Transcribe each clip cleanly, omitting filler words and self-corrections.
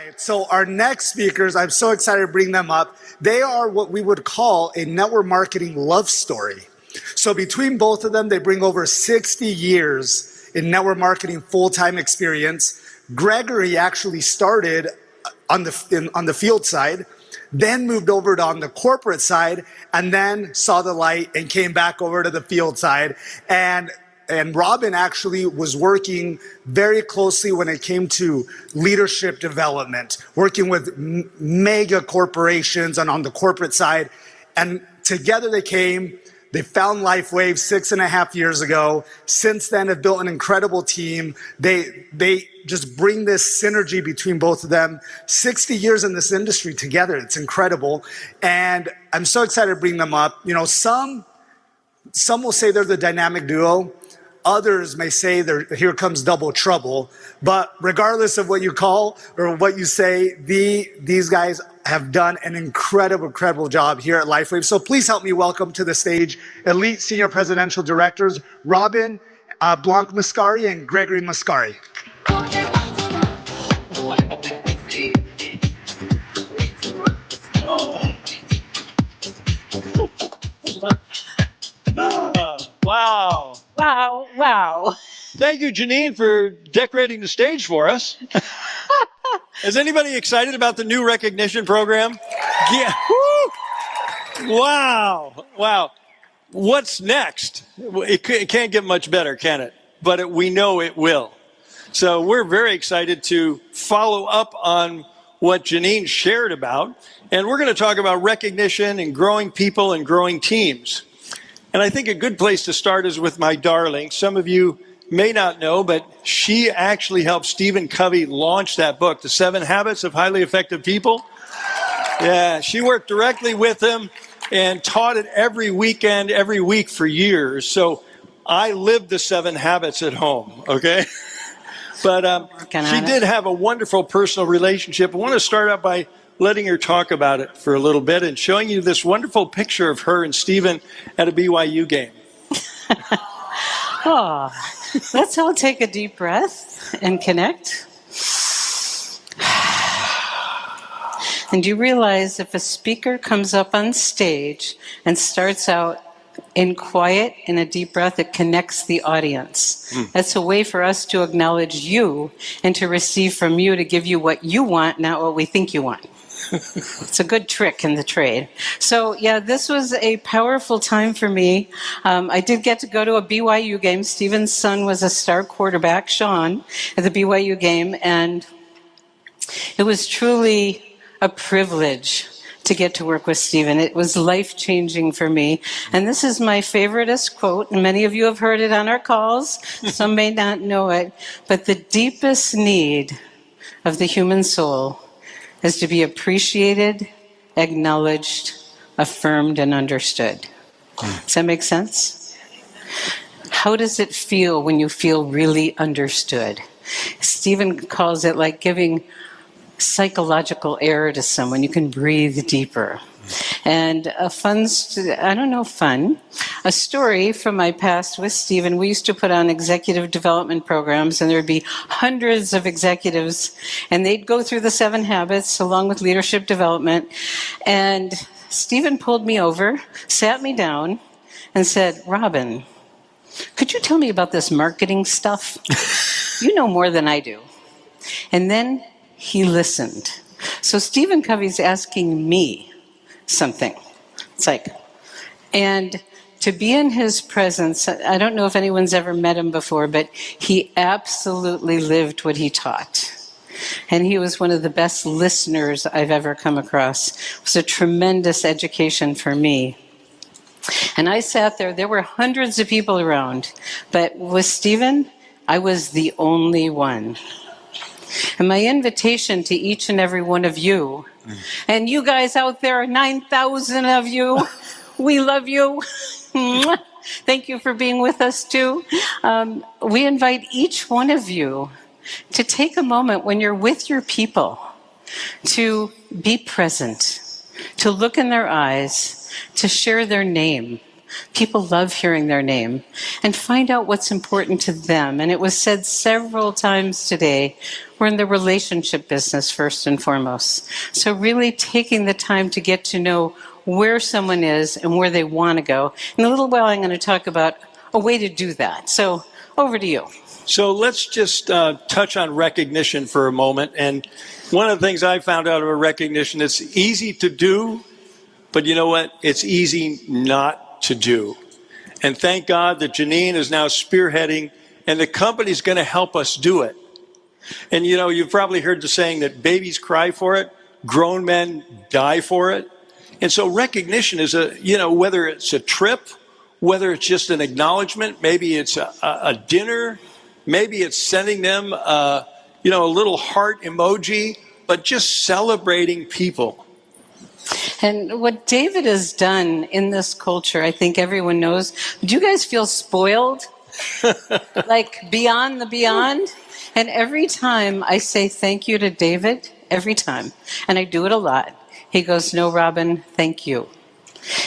right, so our next speakers, I'm so excited to bring them up. They are what we would call a network marketing love story. So between both of them, they bring over 60 years in network marketing full-time experience. Gregory actually started on the field side, then moved over to on the corporate side, and then saw the light and came back over to the field side. And Robin actually was working very closely when it came to leadership development, working with mega corporations and on the corporate side. And together they found LifeWave 6.5 years ago. Since then, have built an incredible team. They just bring this synergy between both of them. 60 years in this industry together. It's incredible. And I'm so excited to bring them up. You know, some will say they're the dynamic duo. Others may say here comes double trouble. But regardless of what you call or what you say, these guys have done an incredible job here at LifeWave. So please help me welcome to the stage Elite Senior Presidential Directors, Robin, Blanc Mascari, and Gregory Mascari. Wow. Wow, wow. Thank you, Janine, for decorating the stage for us. Is anybody excited about the new recognition program? Yeah. Woo! Wow. Wow. What's next? It can't get much better, can it? But we know it will. So we're very excited to follow up on what Janine shared about. And we're going to talk about recognition and growing people and growing teams. And I think a good place to start is with my darling. Some of you may not know, but she actually helped Stephen Covey launch that book, The 7 Habits of Highly Effective People. Yeah, she worked directly with him and taught it every weekend, every week for years. So I lived the 7 habits at home, okay? But she did have a wonderful personal relationship. I want to start out by letting her talk about it for a little bit and showing you this wonderful picture of her and Stephen at a BYU game. Oh, let's all take a deep breath and connect. And you realize if a speaker comes up on stage and starts out in quiet, in a deep breath, it connects the audience. That's a way for us to acknowledge you and to receive from you to give you what you want, not what we think you want. It's a good trick in the trade. So, yeah, this was a powerful time for me. I did get to go to a BYU game. Stephen's son was a star quarterback, Sean, at the BYU game, and it was truly a privilege to get to work with Stephen. It was life-changing for me. And this is my favoriteest quote, and many of you have heard it on our calls. Some may not know it. But the deepest need of the human soul is to be appreciated, acknowledged, affirmed, and understood. Does that make sense? How does it feel when you feel really understood? Stephen calls it like giving psychological air to someone. You can breathe deeper. And a story from my past with Stephen. We used to put on executive development programs, and there'd be hundreds of executives, and they'd go through the 7 habits along with leadership development. And Stephen pulled me over, sat me down, and said, "Robin, could you tell me about this marketing stuff? You know more than I do." And then he listened. So Stephen Covey's asking me something. It's like, and to be in his presence, I don't know if anyone's ever met him before, but he absolutely lived what he taught. And he was one of the best listeners I've ever come across. It was a tremendous education for me. And I sat there were hundreds of people around, but with Stephen, I was the only one. And my invitation to each and every one of you, and you guys out there, 9,000 of you, we love you. Thank you for being with us too. We invite each one of you to take a moment when you're with your people to be present, to look in their eyes, to share their name, People love hearing their name. And find out what's important to them. And it was said several times today, we're in the relationship business first and foremost. So really taking the time to get to know where someone is and where they want to go. In a little while, I'm going to talk about a way to do that. So over to you. So let's just touch on recognition for a moment. And one of the things I found out about recognition, it's easy to do, but you know what? It's easy not to do. And thank God that Janine is now spearheading, and the company's going to help us do it. And you know, you've probably heard the saying that babies cry for it, grown men die for it. And so recognition is whether it's a trip, whether it's just an acknowledgement, maybe it's a dinner, maybe it's sending them, a little heart emoji, but just celebrating people. And what David has done in this culture, I think everyone knows. Do you guys feel spoiled? Like beyond the beyond? And every time I say thank you to David, every time, and I do it a lot, he goes, "No, Robin, thank you."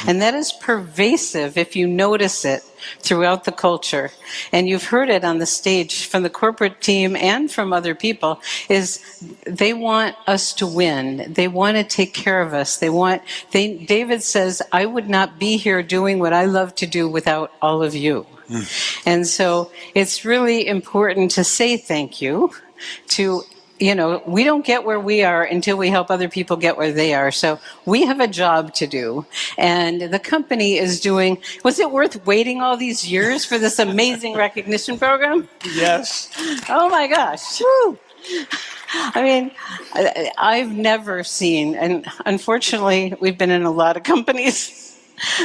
And that is pervasive if you notice it throughout the culture. And you've heard it on the stage from the corporate team and from other people, is they want us to win. They want to take care of us. David says, "I would not be here doing what I love to do without all of you." And so it's really important to say thank you to we don't get where we are until we help other people get where they are. So we have a job to do. And the company is doing, was it worth waiting all these years for this amazing recognition program? Yes. Oh my gosh. Woo. I mean, I've never seen, and unfortunately, we've been in a lot of companies.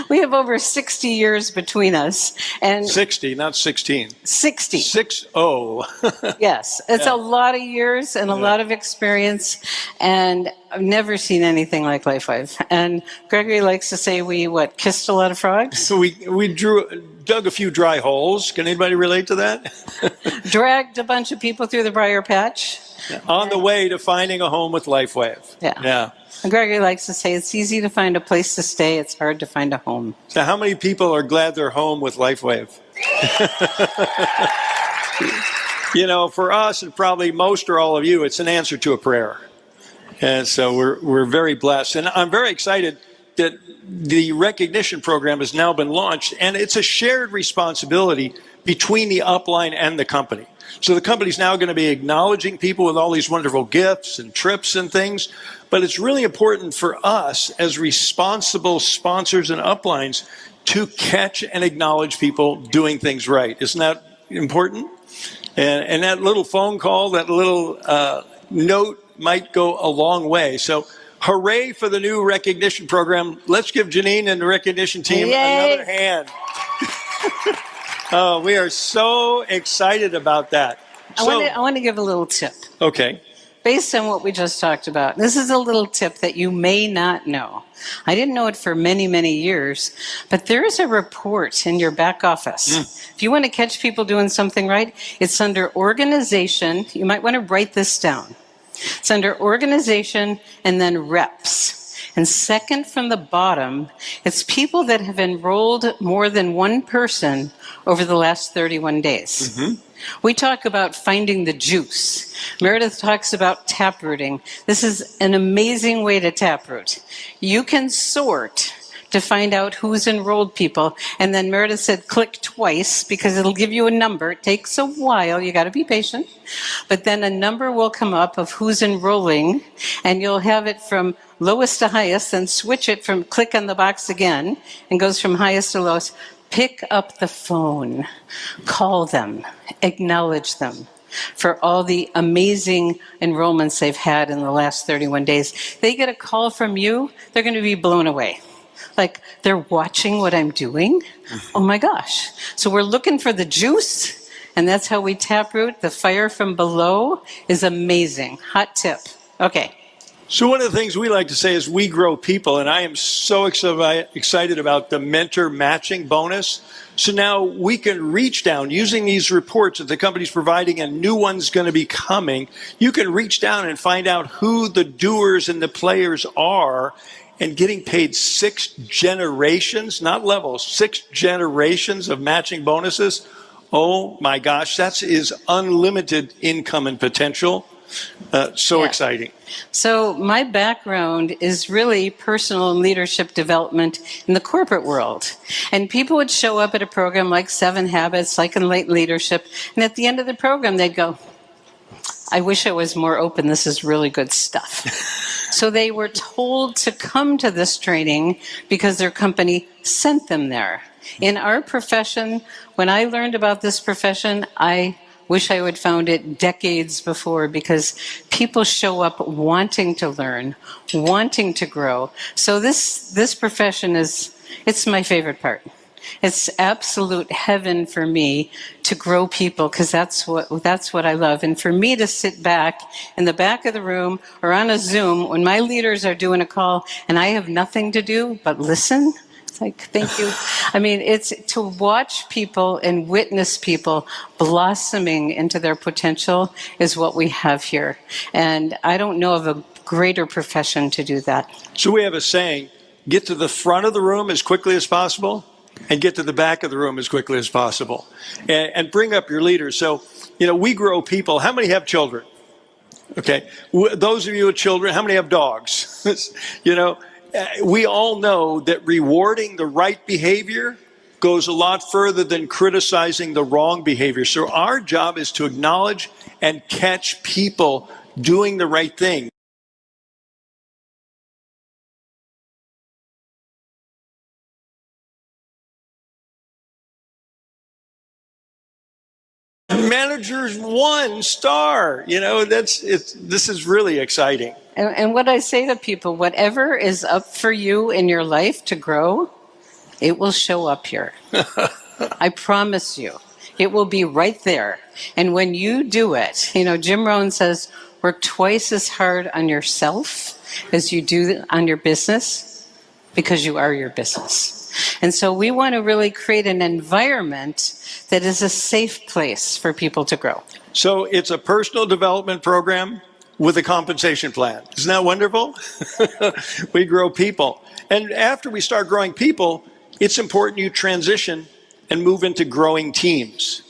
We have over 60 years between us. And 60, not 16. 60. 60. Yes, it's a lot of years and a lot of experience, and I've never seen anything like LifeWave. And Gregory likes to say we, kissed a lot of frogs? So we dug a few dry holes. Can anybody relate to that? Dragged a bunch of people through the briar patch. On the way to finding a home with LifeWave. Yeah. And Gregory likes to say it's easy to find a place to stay, it's hard to find a home. So how many people are glad they're home with LifeWave? For us, and probably most or all of you, it's an answer to a prayer. And so we're very blessed. And I'm very excited that the recognition program has now been launched, and it's a shared responsibility between the upline and the company. So the company's now going to be acknowledging people with all these wonderful gifts and trips and things. But it's really important for us as responsible sponsors and uplines to catch and acknowledge people doing things right. Isn't that important? And that little phone call, that little note might go a long way. So hooray for the new recognition program. Let's give Janine and the recognition team another hand. Oh, we are so excited about that. I want to give a little tip. Okay. Based on what we just talked about. This is a little tip that you may not know. I didn't know it for many, many years, but there is a report in your back office. If you want to catch people doing something right, it's under organization. You might want to write this down. It's under organization and then reps. And second from the bottom, it's people that have enrolled more than one person over the last 31 days. We talk about finding the juice. Meredith talks about taprooting. This is an amazing way to taproot. You can sort to find out who's enrolled people. And then Meredith said click twice because it'll give you a number. It takes a while. You got to be patient. But then a number will come up of who's enrolling, and you'll have it from lowest to highest, then switch it from click on the box again and goes from highest to lowest. Pick up the phone, call them, acknowledge them for all the amazing enrollments they've had in the last 31 days. They get a call from you, they're going to be blown away. Like, they're watching what I'm doing? Oh my gosh. So we're looking for the juice, and that's how we taproot. The fire from below is amazing. Hot tip. Okay. So one of the things we like to say is we grow people, and I am so excited about the mentor matching bonus. So now we can reach down using these reports that the company's providing and new ones going to be coming. You can reach down and find out who the doers and the players are and getting paid 6 generations, not levels, 6 generations of matching bonuses. Oh my gosh, that is unlimited income and potential. So exciting. So my background is really personal and leadership development in the corporate world. And people would show up at a program like 7 Habits, like Enlightened Leadership, and at the end of the program, they'd go, I wish I was more open. This is really good stuff. So they were told to come to this training because their company sent them there. In our profession, when I learned about this profession, I wish I would found it decades before, because people show up wanting to learn, wanting to grow. So this profession it's my favorite part. It's absolute heaven for me to grow people, because that's what I love. And for me to sit back in the back of the room or on a Zoom when my leaders are doing a call and I have nothing to do but listen. It's like, thank you. I mean, it's to watch people and witness people blossoming into their potential is what we have here. And I don't know of a greater profession to do that. So we have a saying, get to the front of the room as quickly as possible and get to the back of the room as quickly as possible. And bring up your leaders. So, we grow people. How many have children? Okay. Those of you with children, how many have dogs? We all know that rewarding the right behavior goes a lot further than criticizing the wrong behavior. So our job is to acknowledge and catch people doing the right thing. Managers 1 star, this is really exciting. And what I say to people, whatever is up for you in your life to grow, it will show up here. I promise you. It will be right there. And when you do it, Jim Rohn says, work twice as hard on yourself as you do on your business, because you are your business. And so we want to really create an environment that is a safe place for people to grow. So it's a personal development program with a compensation plan. Isn't that wonderful? We grow people. And after we start growing people, it's important you transition and move into growing teams.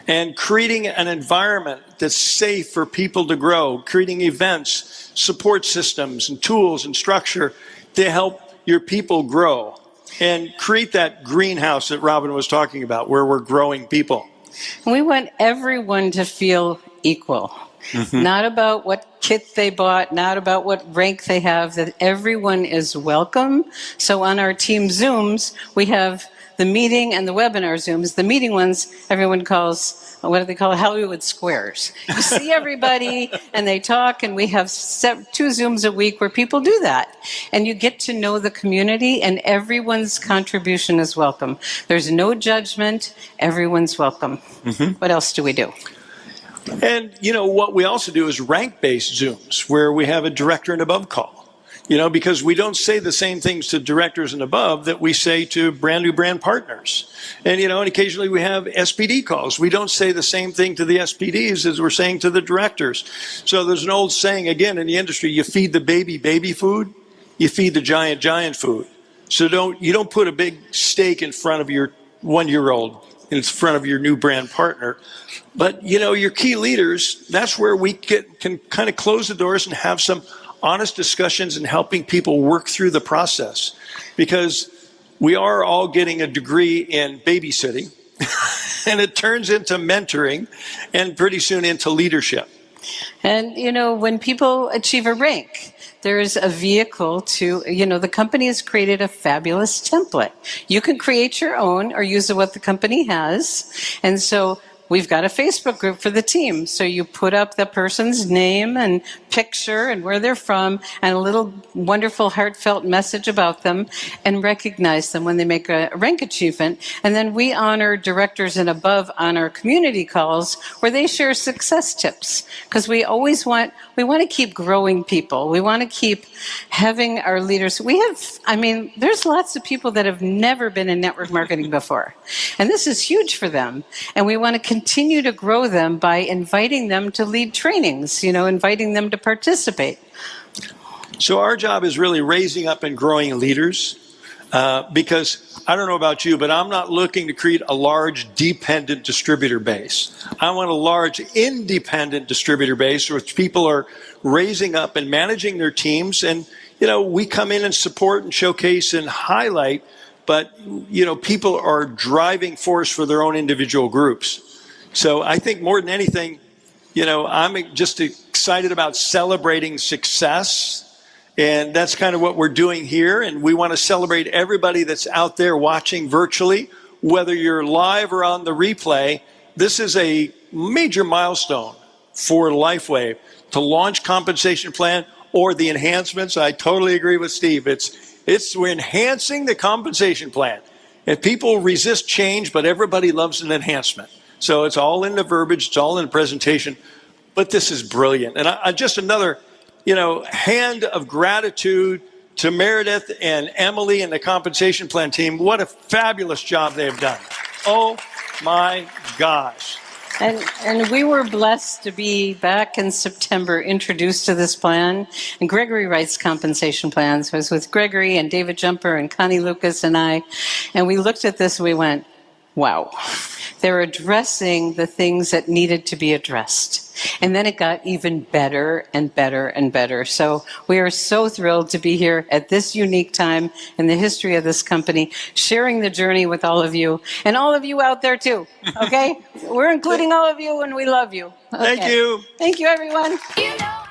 And creating an environment that's safe for people to grow, creating events, support systems, and tools and structure to help your people grow. And create that greenhouse that Robin was talking about, where we're growing people. We want everyone to feel equal. Mm-hmm. Not about what kit they bought, not about what rank they have, that everyone is welcome. So on our team Zooms, we have the meeting and the webinar Zooms. The meeting ones, everyone calls, what do they call it? Hollywood Squares. You see everybody and they talk, and we have 2 Zooms a week where people do that. And you get to know the community, and everyone's contribution is welcome. There's no judgment. Everyone's welcome. Mm-hmm. What else do we do? And, what we also do is rank-based Zooms, where we have a director and above call. Because we don't say the same things to directors and above that we say to brand new brand partners. And, and occasionally we have SPD calls. We don't say the same thing to the SPDs as we're saying to the directors. So there's an old saying, again, in the industry, you feed the baby food, you feed the giant food. So you don't put a big steak in front of your 1-year-old, in front of your new brand partner. But, your key leaders, that's where we can kind of close the doors and have some honest discussions and helping people work through the process, because we are all getting a degree in babysitting and it turns into mentoring and pretty soon into leadership. And, when people achieve a rank, there's a vehicle to, the company has created a fabulous template. You can create your own or use what the company has. And so we've got a Facebook group for the team. So you put up the person's name and picture and where they're from and a little wonderful heartfelt message about them and recognize them when they make a rank achievement. And then we honor directors and above on our community calls where they share success tips, because we want to keep growing people. We want to keep having our leaders. There's lots of people that have never been in network marketing before. And this is huge for them. And we want to continue to grow them by inviting them to lead trainings, inviting them to participate. So our job is really raising up and growing leaders because I don't know about you, but I'm not looking to create a large dependent distributor base. I want a large independent distributor base which people are raising up and managing their teams. And, you know, we come in and support and showcase and highlight, but, you know, people are driving force for their own individual groups. So I think more than anything, you know, I'm just excited about celebrating success. And that's kind of what we're doing here. And we want to celebrate everybody that's out there watching virtually, whether you're live or on the replay. This is a major milestone for LifeWave to launch compensation plan or the enhancements. I totally agree with Steve. We're enhancing the compensation plan. And people resist change, but everybody loves an enhancement. So it's all in the verbiage, it's all in the presentation. But this is brilliant. And I just another, you know, hand of gratitude to Meredith and Emily and the compensation plan team. What a fabulous job they've done. Oh my gosh. And we were blessed to be back in September introduced to this plan. And Gregory writes compensation plans. I was with Gregory and David Jumper and Connie Lucas and I. And we looked at this and we went, wow. They're addressing the things that needed to be addressed. And then it got even better and better and better. So we are so thrilled to be here at this unique time in the history of this company, sharing the journey with all of you and all of you out there too. Okay? We're including all of you and we love you. Okay. Thank you. Thank you, everyone. You know